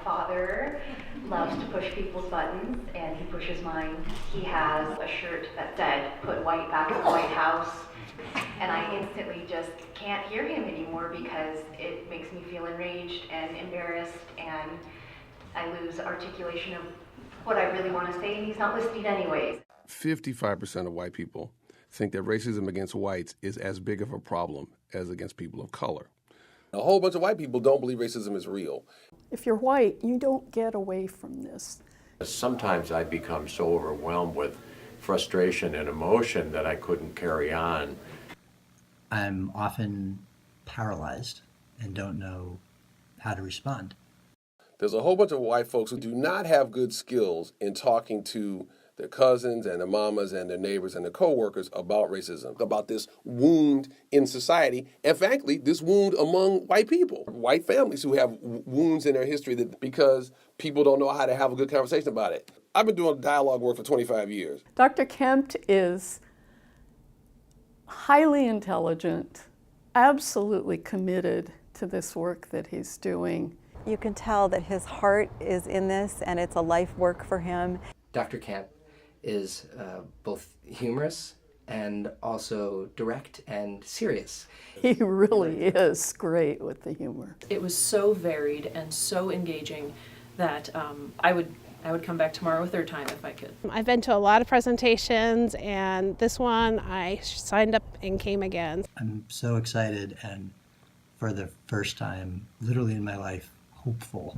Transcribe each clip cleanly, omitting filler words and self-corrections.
father loves to push people's buttons, and he pushes mine. He has a shirt that said, "Put white back in the White House," and I instantly just can't hear him anymore because it makes me feel enraged and embarrassed, and I lose articulation of what I really want to say, and he's not listening anyways. 55% of white people think that racism against whites is as big of a problem as against people of color. A whole bunch of white people don't believe racism is real. If you're white, you don't get away from this. Sometimes I become so overwhelmed with frustration and emotion that I couldn't carry on. I'm often paralyzed and don't know how to respond. There's a whole bunch of white folks who do not have good skills in talking to their cousins and their mamas and their neighbors and their coworkers about racism, about this wound in society, and frankly, this wound among white people, white families who have wounds in their history that because people don't know how to have a good conversation about it. I've been doing dialogue work for 25 years. Dr. Kempt is highly intelligent, absolutely committed to this work that he's doing. You can tell that his heart is in this and it's a life work for him. Dr. Kempt is both humorous and also direct and serious. He really is great with the humor. It was so varied and so engaging that I would come back tomorrow a third time if I could. I've been to a lot of presentations, and this one I signed up and came again. I'm so excited and for the first time, literally in my life, hopeful.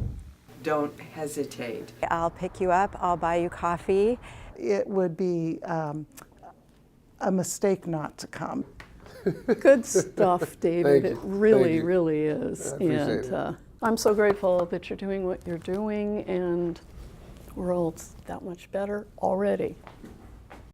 Don't hesitate. I'll pick you up, I'll buy you coffee. It would be a mistake not to come. Good stuff, David. Thank It you. really, really is. I appreciate And it. I'm so grateful that you're doing what you're doing, and the world's that much better already.